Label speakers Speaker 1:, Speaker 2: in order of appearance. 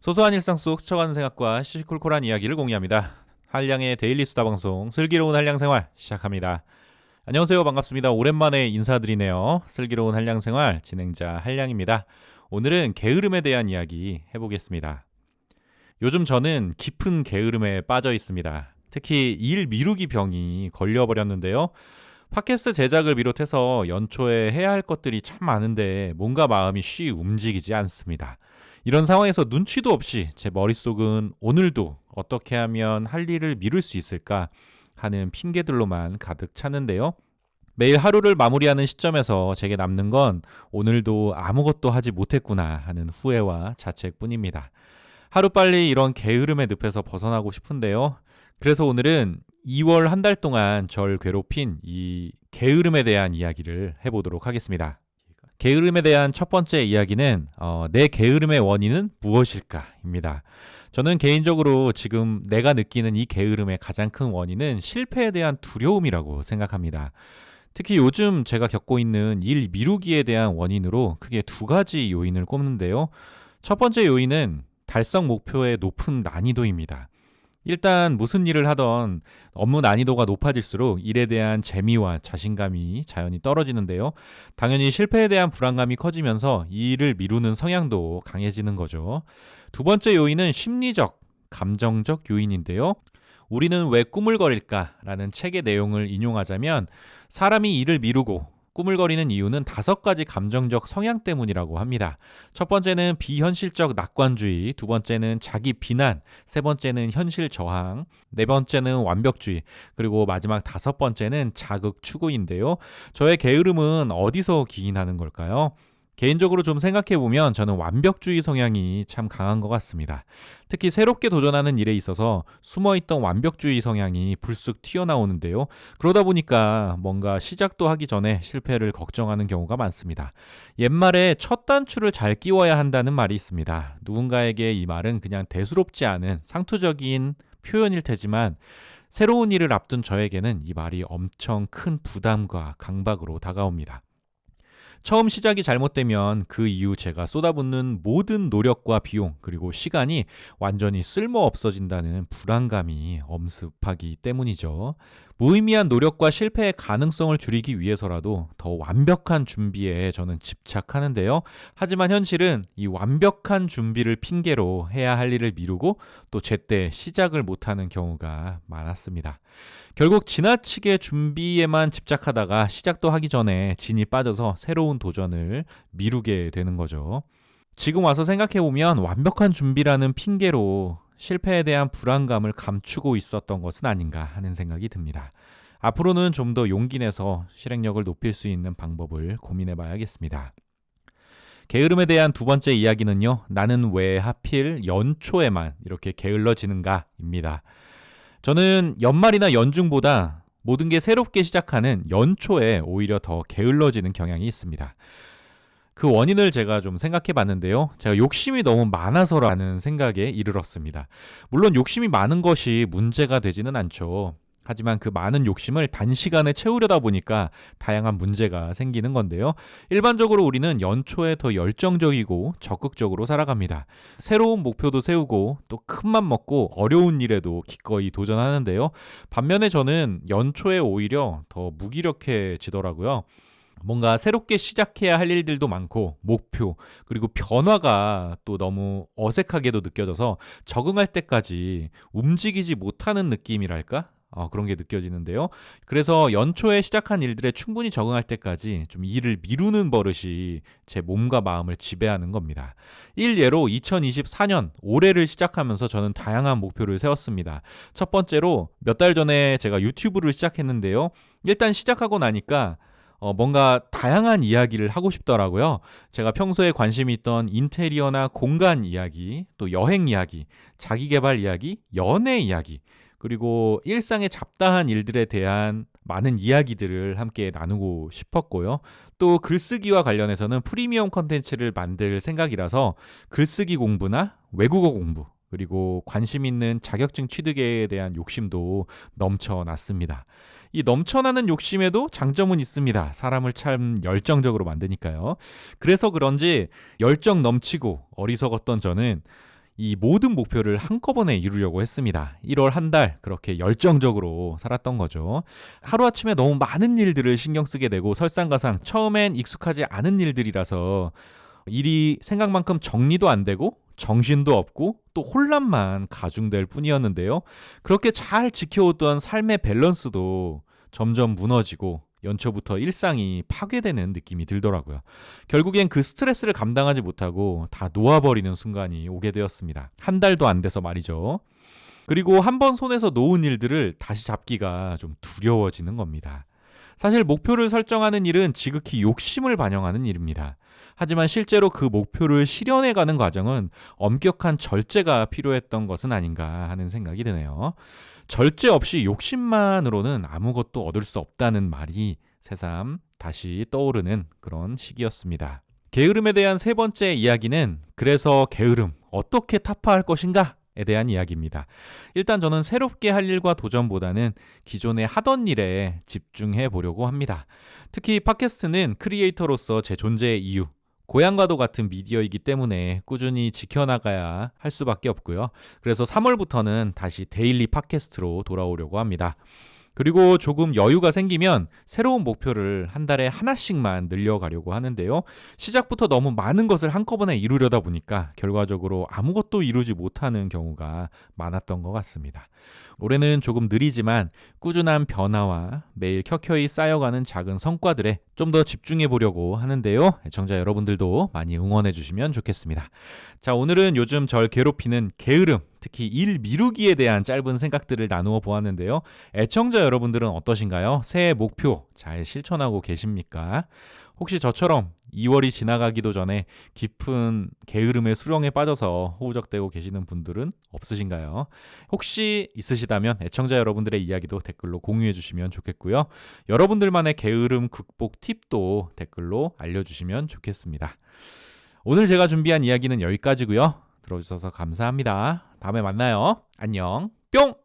Speaker 1: 소소한 일상 속 스쳐가는 생각과 시시콜콜한 이야기를 공유합니다. 한량의 데일리 수다 방송 슬기로운 한량 생활 시작합니다. 안녕하세요. 반갑습니다. 오랜만에 인사드리네요. 슬기로운 한량 생활 진행자 한량입니다. 오늘은 게으름에 대한 이야기 해보겠습니다. 요즘 저는 깊은 게으름에 빠져 있습니다. 특히 일 미루기 병이 걸려버렸는데요. 팟캐스트 제작을 비롯해서 연초에 해야 할 것들이 참 많은데 뭔가 마음이 쉬 움직이지 않습니다. 이런 상황에서 눈치도 없이 제 머릿속은 오늘도 어떻게 하면 할 일을 미룰 수 있을까 하는 핑계들로만 가득 차는데요. 매일 하루를 마무리하는 시점에서 제게 남는 건 오늘도 아무것도 하지 못했구나 하는 후회와 자책뿐입니다. 하루빨리 이런 게으름의 늪에서 벗어나고 싶은데요. 그래서 오늘은 2월 한 달 동안 절 괴롭힌 이 게으름에 대한 이야기를 해보도록 하겠습니다. 게으름에 대한 첫 번째 이야기는 내 게으름의 원인은 무엇일까입니다. 저는 개인적으로 지금 내가 느끼는 이 게으름의 가장 큰 원인은 실패에 대한 두려움이라고 생각합니다. 특히 요즘 제가 겪고 있는 일 미루기에 대한 원인으로 크게 두 가지 요인을 꼽는데요. 첫 번째 요인은 달성 목표의 높은 난이도입니다. 일단 무슨 일을 하던 업무 난이도가 높아질수록 일에 대한 재미와 자신감이 자연히 떨어지는데요. 당연히 실패에 대한 불안감이 커지면서 이 일을 미루는 성향도 강해지는 거죠. 두 번째 요인은 심리적, 감정적 요인인데요. 우리는 왜 꾸물거릴까라는 책의 내용을 인용하자면 사람이 일을 미루고 꾸물거리는 이유는 5가지 감정적 성향 때문이라고 합니다. 첫 번째는 비현실적 낙관주의, 두 번째는 자기 비난, 세 번째는 현실 저항, 네 번째는 완벽주의, 그리고 마지막 5번째는 자극 추구인데요. 저의 게으름은 어디서 기인하는 걸까요? 개인적으로 좀 생각해보면 저는 완벽주의 성향이 참 강한 것 같습니다. 특히 새롭게 도전하는 일에 있어서 숨어있던 완벽주의 성향이 불쑥 튀어나오는데요. 그러다 보니까 뭔가 시작도 하기 전에 실패를 걱정하는 경우가 많습니다. 옛말에 첫 단추를 잘 끼워야 한다는 말이 있습니다. 누군가에게 이 말은 그냥 대수롭지 않은 상투적인 표현일 테지만 새로운 일을 앞둔 저에게는 이 말이 엄청 큰 부담과 강박으로 다가옵니다. 처음 시작이 잘못되면 그 이후 제가 쏟아붓는 모든 노력과 비용 그리고 시간이 완전히 쓸모 없어진다는 불안감이 엄습하기 때문이죠. 무의미한 노력과 실패의 가능성을 줄이기 위해서라도 더 완벽한 준비에 저는 집착하는데요. 하지만 현실은 이 완벽한 준비를 핑계로 해야 할 일을 미루고 또 제때 시작을 못하는 경우가 많았습니다. 결국 지나치게 준비에만 집착하다가 시작도 하기 전에 진이 빠져서 새로운 도전을 미루게 되는 거죠. 지금 와서 생각해보면 완벽한 준비라는 핑계로 실패에 대한 불안감을 감추고 있었던 것은 아닌가 하는 생각이 듭니다. 앞으로는 좀 더 용기 내서 실행력을 높일 수 있는 방법을 고민해 봐야겠습니다. 게으름에 대한 두 번째 이야기는요. 나는 왜 하필 연초에만 이렇게 게을러지는가입니다. 저는 연말이나 연중보다 모든 게 새롭게 시작하는 연초에 오히려 더 게을러지는 경향이 있습니다. 그 원인을 제가 좀 생각해 봤는데요. 제가 욕심이 너무 많아서라는 생각에 이르렀습니다. 물론 욕심이 많은 것이 문제가 되지는 않죠. 하지만 그 많은 욕심을 단시간에 채우려다 보니까 다양한 문제가 생기는 건데요. 일반적으로 우리는 연초에 더 열정적이고 적극적으로 살아갑니다. 새로운 목표도 세우고 또 큰맘 먹고 어려운 일에도 기꺼이 도전하는데요. 반면에 저는 연초에 오히려 더 무기력해지더라고요. 뭔가 새롭게 시작해야 할 일들도 많고 목표 그리고 변화가 또 너무 어색하게도 느껴져서 적응할 때까지 움직이지 못하는 느낌이랄까? 그런 게 느껴지는데요. 그래서 연초에 시작한 일들에 충분히 적응할 때까지 좀 일을 미루는 버릇이 제 몸과 마음을 지배하는 겁니다. 일예로 2024년 올해를 시작하면서 저는 다양한 목표를 세웠습니다. 첫 번째로 몇 달 전에 제가 유튜브를 시작했는데요. 일단 시작하고 나니까 뭔가 다양한 이야기를 하고 싶더라고요. 제가 평소에 관심이 있던 인테리어나 공간 이야기, 또 여행 이야기, 자기계발 이야기, 연애 이야기, 그리고 일상의 잡다한 일들에 대한 많은 이야기들을 함께 나누고 싶었고요. 또 글쓰기와 관련해서는 프리미엄 컨텐츠를 만들 생각이라서 글쓰기 공부나 외국어 공부, 그리고 관심 있는 자격증 취득에 대한 욕심도 넘쳐났습니다. 이 넘쳐나는 욕심에도 장점은 있습니다. 사람을 참 열정적으로 만드니까요. 그래서 그런지 열정 넘치고 어리석었던 저는 이 모든 목표를 한꺼번에 이루려고 했습니다. 1월 한 달 그렇게 열정적으로 살았던 거죠. 하루아침에 너무 많은 일들을 신경 쓰게 되고 설상가상 처음엔 익숙하지 않은 일들이라서 일이 생각만큼 정리도 안 되고 정신도 없고 또 혼란만 가중될 뿐이었는데요. 그렇게 잘 지켜오던 삶의 밸런스도 점점 무너지고 연초부터 일상이 파괴되는 느낌이 들더라고요. 결국엔 그 스트레스를 감당하지 못하고 다 놓아버리는 순간이 오게 되었습니다. 한 달도 안 돼서 말이죠. 그리고 한 번 손에서 놓은 일들을 다시 잡기가 좀 두려워지는 겁니다. 사실 목표를 설정하는 일은 지극히 욕심을 반영하는 일입니다. 하지만 실제로 그 목표를 실현해가는 과정은 엄격한 절제가 필요했던 것은 아닌가 하는 생각이 드네요. 절제 없이 욕심만으로는 아무것도 얻을 수 없다는 말이 새삼 다시 떠오르는 그런 시기였습니다. 게으름에 대한 세 번째 이야기는 그래서 게으름 어떻게 타파할 것인가? 에 대한 이야기입니다. 일단 저는 새롭게 할 일과 도전보다는 기존에 하던 일에 집중해 보려고 합니다. 특히 팟캐스트는 크리에이터로서 제 존재의 이유, 고향과도 같은 미디어이기 때문에 꾸준히 지켜나가야 할 수밖에 없고요. 그래서 3월부터는 다시 데일리 팟캐스트로 돌아오려고 합니다. 그리고 조금 여유가 생기면 새로운 목표를 한 달에 하나씩만 늘려가려고 하는데요. 시작부터 너무 많은 것을 한꺼번에 이루려다 보니까 결과적으로 아무것도 이루지 못하는 경우가 많았던 것 같습니다. 올해는 조금 느리지만 꾸준한 변화와 매일 켜켜이 쌓여가는 작은 성과들에 좀 더 집중해 보려고 하는데요. 애청자 여러분들도 많이 응원해 주시면 좋겠습니다. 자, 오늘은 요즘 절 괴롭히는 게으름, 특히 일 미루기에 대한 짧은 생각들을 나누어 보았는데요. 애청자 여러분들은 어떠신가요? 새해 목표 잘 실천하고 계십니까? 혹시 저처럼 2월이 지나가기도 전에 깊은 게으름의 수렁에 빠져서 허우적대고 계시는 분들은 없으신가요? 혹시 있으시다면 애청자 여러분들의 이야기도 댓글로 공유해 주시면 좋겠고요. 여러분들만의 게으름 극복 팁도 댓글로 알려주시면 좋겠습니다. 오늘 제가 준비한 이야기는 여기까지고요. 들어주셔서 감사합니다. 다음에 만나요. 안녕. 뿅!